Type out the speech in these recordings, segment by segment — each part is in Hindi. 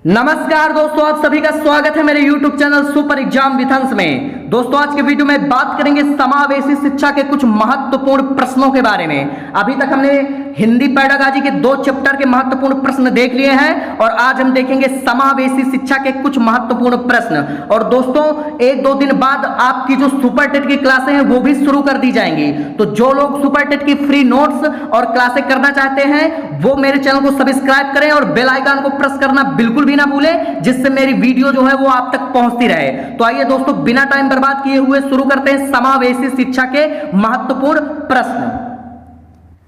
नमस्कार दोस्तों, आप सभी का स्वागत है मेरे YouTube channel super exam with अंश में। दोस्तों आज के वीडियो में बात करेंगे समावेशी शिक्षा के कुछ महत्वपूर्ण प्रश्नों के बारे में। अभी तक हमने हिंदी पेडागॉजी के 2 चैप्टर के महत्वपूर्ण प्रश्न देख लिए हैं और आज हम देखेंगे समावेशी शिक्षा के कुछ महत्वपूर्ण प्रश्न। और दोस्तों 1-2 दिन बाद आपकी जो सुपर टेट की क्लासें हैं वो भी शुरू कर दी जाएंगी। तो जो लोग सुपर टेट की फ्री नोट्स और क्लासें करना चाहते हैं वो मेरे चैनल को सब्सक्राइब करें और बेल आइकन को प्रेस करना बिल्कुल भी ना भूलें, जिससे मेरी वीडियो जो है वो आप तक पहुंचती रहे। तो आइए दोस्तों बिना टाइम बर्बाद किए हुए शुरू करते हैं समावेशी शिक्षा के महत्वपूर्ण प्रश्न।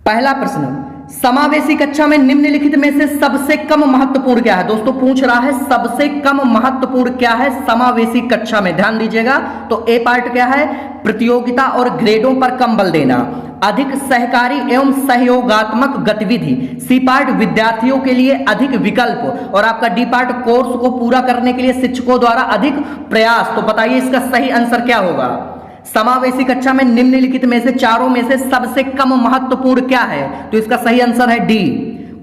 पहला प्रश्न, समावेशी कक्षा में निम्नलिखित में से सबसे कम महत्वपूर्ण क्या है? दोस्तों पूछ रहा है सबसे कम महत्वपूर्ण क्या है समावेशी कक्षा में, ध्यान दीजिएगा। तो ए पार्ट क्या है? प्रतियोगिता और ग्रेडों पर कम बल देना, अधिक सहकारी एवं सहयोगात्मक गतिविधि। सी पार्ट विद्यार्थियों के लिए अधिक विकल्प और आपका डी पार्ट कोर्स को पूरा करने के लिए शिक्षकों द्वारा अधिक प्रयास। तो बताइए इसका सही आंसर क्या होगा? समावेशी कक्षा में निम्नलिखित में से चारों में से सबसे कम महत्वपूर्ण क्या है? तो इसका सही आंसर है डी,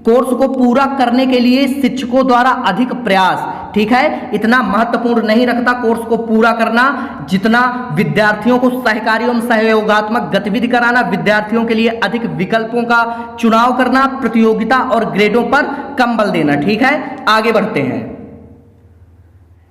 कोर्स को पूरा करने के लिए शिक्षकों द्वारा अधिक प्रयास। ठीक है, इतना महत्वपूर्ण नहीं रखता कोर्स को पूरा करना जितना विद्यार्थियों को सहकारी एवं सहयोगात्मक गतिविधि कराना, विद्यार्थियों के लिए अधिक विकल्पों का चुनाव करना, प्रतियोगिता और ग्रेडों पर कम बल देना। ठीक है, आगे बढ़ते हैं।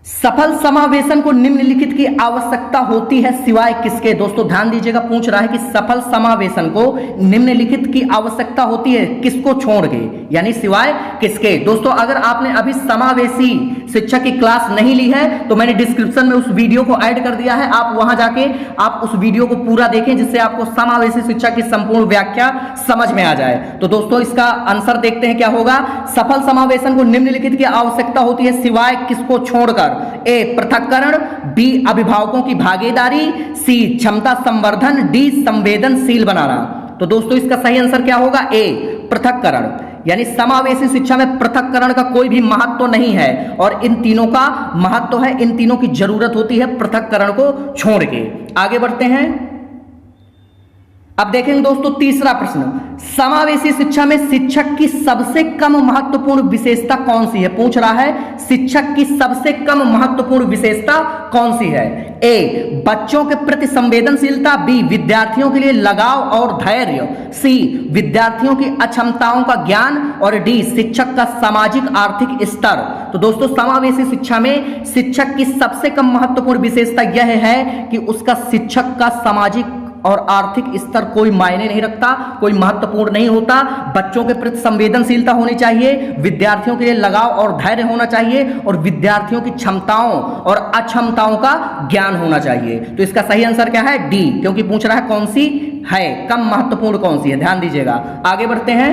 सफल समावेशन को निम्नलिखित की आवश्यकता होती है सिवाय किसके? दोस्तों ध्यान दीजिएगा, पूछ रहा है कि सफल समावेशन को निम्नलिखित की आवश्यकता होती है किसको छोड़ के, यानी सिवाय किसके। दोस्तों अगर आपने अभी समावेशी शिक्षा की क्लास नहीं ली है तो मैंने डिस्क्रिप्शन में उस वीडियो को ऐड कर दिया है, आप वहां जाके आप उस वीडियो को पूरा देखें जिससे आपको समावेशी शिक्षा की संपूर्ण व्याख्या समझ में आ जाए। तो दोस्तों इसका आंसर देखते हैं क्या होगा। सफल समावेशन को निम्नलिखित की आवश्यकता होती है सिवाय किसको छोड़कर? ए पृथक्करण, बी अभिभावकों की भागीदारी, सी क्षमता संवर्धन, डी संवेदनशील बनाना। तो दोस्तों इसका सही आंसर क्या होगा? ए पृथक्करण, यानी समावेशी शिक्षा में पृथक्करण का कोई भी महत्व नहीं है और इन तीनों का महत्व है, इन तीनों की जरूरत होती है पृथक्करण को छोड़ के। आगे बढ़ते हैं। अब देखेंगे दोस्तों तीसरा प्रश्न, समावेशी शिक्षा में शिक्षक की सबसे कम महत्वपूर्ण विशेषता कौन सी है? पूछ रहा है शिक्षक की सबसे कम महत्वपूर्ण विशेषता कौन सी है? ए बच्चों के प्रति संवेदनशीलता, बी विद्यार्थियों के लिए लगाव और धैर्य, सी विद्यार्थियों की अक्षमताओं का ज्ञान और डी शिक्षक का सामाजिक आर्थिक स्तर। तो दोस्तों समावेशी शिक्षा में शिक्षक की सबसे कम महत्वपूर्ण विशेषता यह है कि उसका शिक्षक का सामाजिक और आर्थिक स्तर कोई मायने नहीं रखता, कोई महत्वपूर्ण नहीं होता। बच्चों के प्रति संवेदनशीलता होनी चाहिए, विद्यार्थियों के लिए लगाव और धैर्य होना चाहिए और विद्यार्थियों की क्षमताओं और अक्षमताओं का ज्ञान होना चाहिए। तो इसका सही आंसर क्या है? डी, क्योंकि पूछ रहा है कौन सी है कम महत्वपूर्ण, कौन सी है। ध्यान दीजिएगा, आगे बढ़ते हैं।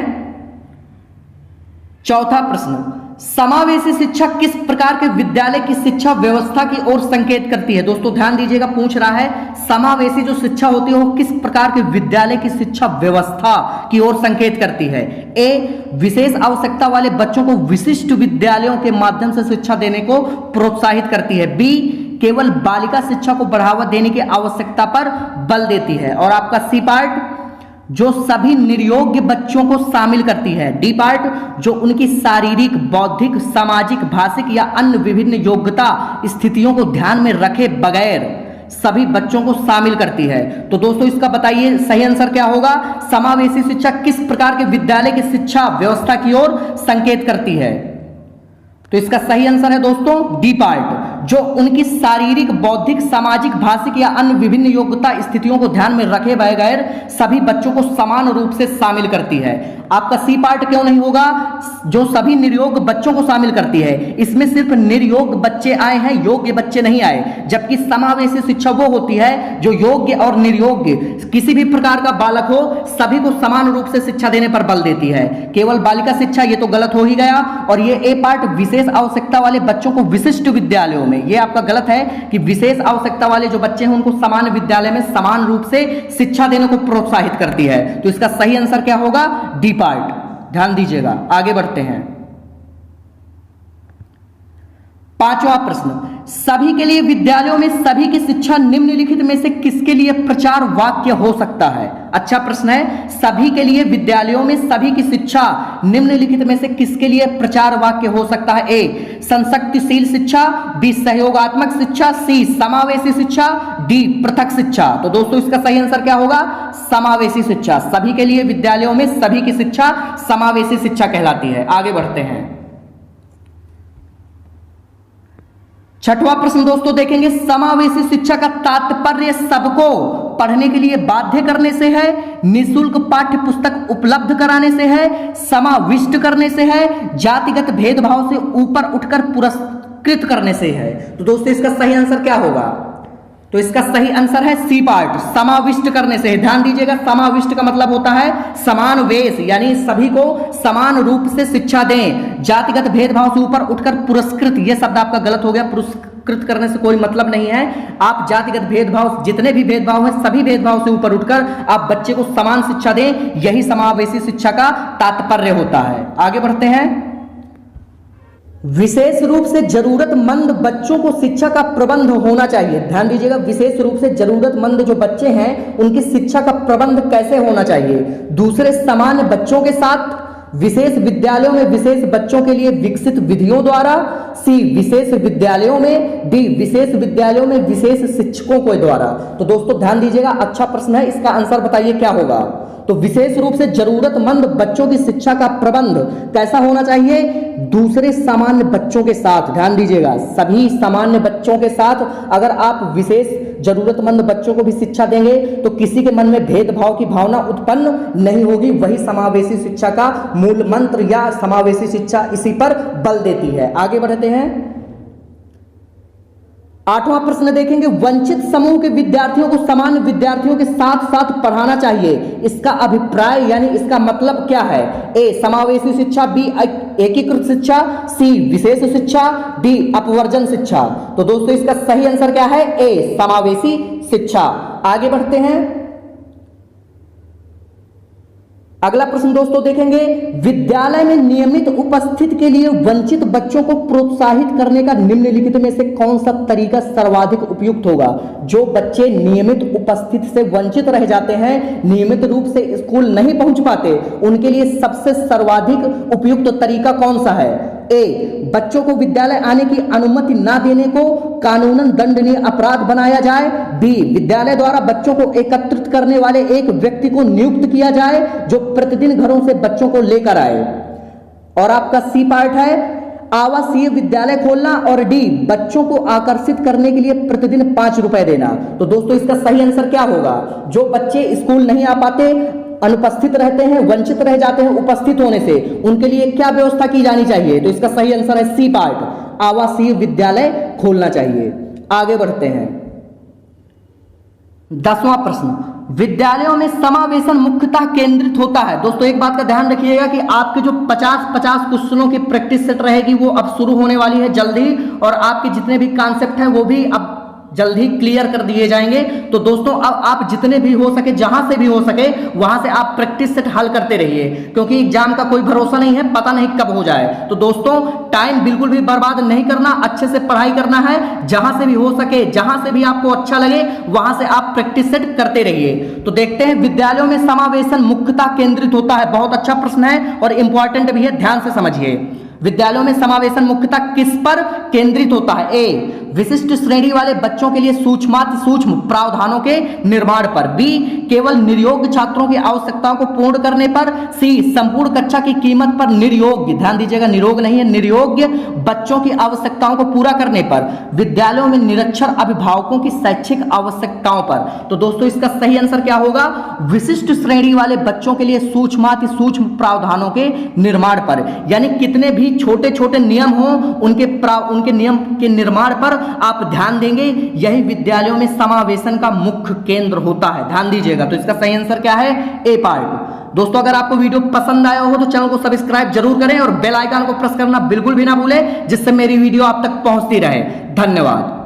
चौथा प्रश्न, समावेशी शिक्षा किस प्रकार के विद्यालय की शिक्षा व्यवस्था की ओर संकेत करती है? दोस्तों ध्यान दीजिएगा, पूछ रहा है समावेशी जो शिक्षा होती है वो किस प्रकार के विद्यालय की शिक्षा व्यवस्था की ओर संकेत करती है? ए विशेष आवश्यकता वाले बच्चों को विशिष्ट विद्यालयों के माध्यम से शिक्षा देने को प्रोत्साहित करती है, बी केवल बालिका शिक्षा को बढ़ावा देने की आवश्यकता पर बल देती है और आपका सी पार्ट जो सभी निर्योग्य बच्चों को शामिल करती है, डी पार्ट जो उनकी शारीरिक, बौद्धिक, सामाजिक, भाषिक या अन्य विभिन्न योग्यता स्थितियों को ध्यान में रखे बगैर सभी बच्चों को शामिल करती है। तो दोस्तों इसका बताइए सही आंसर क्या होगा? समावेशी शिक्षा किस प्रकार के विद्यालय की शिक्षा व्यवस्था की ओर संकेत करती है? तो इसका सही आंसर है दोस्तों डी पार्ट, जो उनकी शारीरिक, बौद्धिक, सामाजिक, भाषिक या अन्य विभिन्न योग्यता स्थितियों को ध्यान में रखे बगैर सभी बच्चों को समान रूप से शामिल करती है। आपका सी पार्ट क्यों नहीं होगा? जो सभी निर्योग्य बच्चों को शामिल करती है, इसमें सिर्फ निर्योग्य बच्चे आए हैं, योग्य बच्चे नहीं आए। जबकि समावेशी शिक्षा वो होती है जो योग्य और निर्योग्य किसी भी प्रकार का बालक हो सभी को समान रूप से शिक्षा देने पर बल देती है। केवल बालिका शिक्षा ये तो गलत हो ही गया। और ये ए पार्ट विशेष आवश्यकता वाले बच्चों को विशिष्ट विद्यालयों में, ये आपका गलत है कि विशेष आवश्यकता वाले जो बच्चे हैं उनको समान विद्यालय में समान रूप से शिक्षा देने को प्रोत्साहित करती है। तो इसका सही आंसर क्या होगा? D part. ध्यान दीजिएगा, आगे बढ़ते हैं। पांचवा प्रश्न, सभी के लिए विद्यालयों में सभी की शिक्षा निम्नलिखित में से किसके लिए प्रचार वाक्य हो सकता है? अच्छा प्रश्न है, सभी के लिए विद्यालयों में सभी की शिक्षा निम्नलिखित में से किसके लिए प्रचार वाक्य हो सकता है? ए संशक्तिशील शिक्षा, बी सहयोगात्मक शिक्षा, सी समावेशी शिक्षा, डी पृथक शिक्षा। तो दोस्तों इसका सही आंसर क्या होगा? समावेशी शिक्षा। सभी के लिए विद्यालयों में सभी की शिक्षा समावेशी शिक्षा कहलाती है। आगे बढ़ते हैं। छठवां प्रश्न दोस्तों देखेंगे, समावेशी शिक्षा का तात्पर्य सबको पढ़ने के लिए बाध्य करने से है, निःशुल्क पाठ्य पुस्तक उपलब्ध कराने से है, समाविष्ट करने से है, जातिगत भेदभाव से ऊपर उठकर पुरस्कृत करने से है। तो दोस्तों इसका सही आंसर क्या होगा? तो इसका सही आंसर है सी पार्ट, समाविष्ट करने से। ध्यान दीजिएगा, समाविष्ट का मतलब होता है समान वेश, यानी सभी को समान रूप से शिक्षा दें। जातिगत भेदभाव से ऊपर उठकर पुरस्कृत, यह शब्द आपका गलत हो गया। पुरस्कृत करने से कोई मतलब नहीं है। आप जातिगत भेदभाव, जितने भी भेदभाव है, सभी भेदभाव से ऊपर उठकर आप बच्चे को समान शिक्षा दें, यही समावेशी शिक्षा का तात्पर्य होता है। आगे बढ़ते हैं। विशेष रूप से जरूरतमंद बच्चों को शिक्षा का प्रबंध होना चाहिए। ध्यान दीजिएगा, विशेष रूप से जरूरतमंद जो बच्चे हैं उनकी शिक्षा का प्रबंध कैसे होना चाहिए? दूसरे सामान्य बच्चों के साथ, विशेष विद्यालयों में विशेष बच्चों के लिए विकसित विधियों द्वारा, सी विशेष विद्यालयों में, डी विशेष विद्यालयों में विशेष शिक्षकों के द्वारा। तो दोस्तों ध्यान दीजिएगा, अच्छा प्रश्न है, इसका आंसर बताइए क्या होगा? तो विशेष रूप से जरूरतमंद बच्चों की शिक्षा का प्रबंध कैसा होना चाहिए? दूसरे सामान्य बच्चों के साथ। ध्यान दीजिएगा, सभी सामान्य बच्चों के साथ अगर आप विशेष जरूरतमंद बच्चों को भी शिक्षा देंगे तो किसी के मन में भेदभाव की भावना उत्पन्न नहीं होगी। वही समावेशी शिक्षा का मूल मंत्र या समावेशी शिक्षा इसी पर बल देती है। आगे बढ़ते हैं। आठवां प्रश्न देखेंगे, वंचित समूह के विद्यार्थियों को सामान्य विद्यार्थियों के साथ साथ पढ़ाना चाहिए, इसका अभिप्राय यानी इसका मतलब क्या है? ए समावेशी शिक्षा, बी एकीकृत शिक्षा, सी विशेष शिक्षा, डी अपवर्जन शिक्षा। तो दोस्तों इसका सही आंसर क्या है? ए समावेशी शिक्षा। आगे बढ़ते हैं। अगला प्रश्न दोस्तों देखेंगे, विद्यालय में नियमित उपस्थिति के लिए वंचित बच्चों को प्रोत्साहित करने का निम्नलिखित में से कौन सा तरीका सर्वाधिक उपयुक्त होगा? जो बच्चे नियमित उपस्थिति से वंचित रह जाते हैं, नियमित रूप से स्कूल नहीं पहुंच पाते, उनके लिए सबसे सर्वाधिक उपयुक्त तरीका कौन सा है? ए बच्चों को विद्यालय आने की अनुमति ना देने को कानूनन दंडनीय अपराध बनाया जाए, बी विद्यालय द्वारा बच्चों को एकत्रित करने वाले एक व्यक्ति को नियुक्त किया जाए जो प्रतिदिन घरों से बच्चों को लेकर आए, और आपका सी पार्ट है आवासीय विद्यालय खोलना, और डी बच्चों को आकर्षित करने के लिए प्रतिदिन 5 रुपए देना। तो दोस्तों इसका सही आंसर क्या होगा? जो बच्चे स्कूल नहीं आ पाते, अनुपस्थित रहते हैं, वंचित रह जाते हैं उपस्थित होने से, उनके लिए क्या व्यवस्था की जानी चाहिए? तो इसका सही आंसर है सी पार्ट, आवासीय विद्यालय खोलना चाहिए। आगे बढ़ते हैं। 10वां प्रश्न, विद्यालयों में समावेशन मुख्यतः केंद्रित होता है। दोस्तों एक बात का ध्यान रखिएगा कि आपके जो 50 क्वेश्चनों की प्रैक्टिस सेट रहेगी वो अब शुरू होने वाली है जल्द ही, और आपके जितने भी कॉन्सेप्ट हैं वो भी अब जल्द ही क्लियर कर दिए जाएंगे। तो दोस्तों अब आप जितने भी हो सके, जहां से भी हो सके वहां से आप प्रैक्टिस सेट हल करते रहिए, क्योंकि एग्जाम का कोई भरोसा नहीं है, पता नहीं कब हो जाए। तो दोस्तों टाइम बिल्कुल भी बर्बाद नहीं करना, अच्छे से पढ़ाई करना है, जहां से भी हो सके, जहां से भी आपको अच्छा लगे वहां से आप प्रैक्टिस सेट करते रहिए। तो देखते हैं, विद्यालयों में समावेशन मुख्यतः केंद्रित होता है। बहुत अच्छा प्रश्न है और इंपॉर्टेंट भी है, ध्यान से समझिए। विद्यालयों में समावेशन मुख्यतः किस पर केंद्रित होता है? ए विशिष्ट श्रेणी वाले बच्चों के लिए सूक्ष्माति सूक्ष्म प्रावधानों के निर्माण पर, बी केवल निर्योग्य छात्रों की आवश्यकताओं को पूर्ण करने पर, सी संपूर्ण कक्षा की कीमत पर निर्योग्य, ध्यान दीजिएगा निरोग नहीं है, निर्योग्य बच्चों की आवश्यकताओं को पूरा करने पर, विद्यालयों में निरक्षर अभिभावकों की शैक्षिक आवश्यकताओं पर। तो दोस्तों इसका सही आंसर क्या होगा? विशिष्ट श्रेणी वाले बच्चों के लिए सूक्ष्माति सूक्ष्म प्रावधानों के निर्माण पर, यानी कितने भी छोटे छोटे नियम हो उनके नियम के निर्माण पर आप ध्यान देंगे, यही विद्यालयों में समावेशन का मुख्य केंद्र होता है। ध्यान दीजिएगा। तो इसका सही आंसर क्या है? ए पार्ट। दोस्तों अगर आपको वीडियो पसंद आया हो तो चैनल को सब्सक्राइब जरूर करें और बेल आइकन को प्रेस करना बिल्कुल भी ना भूलें, जिससे मेरी वीडियो आप तक पहुंचती रहे। धन्यवाद।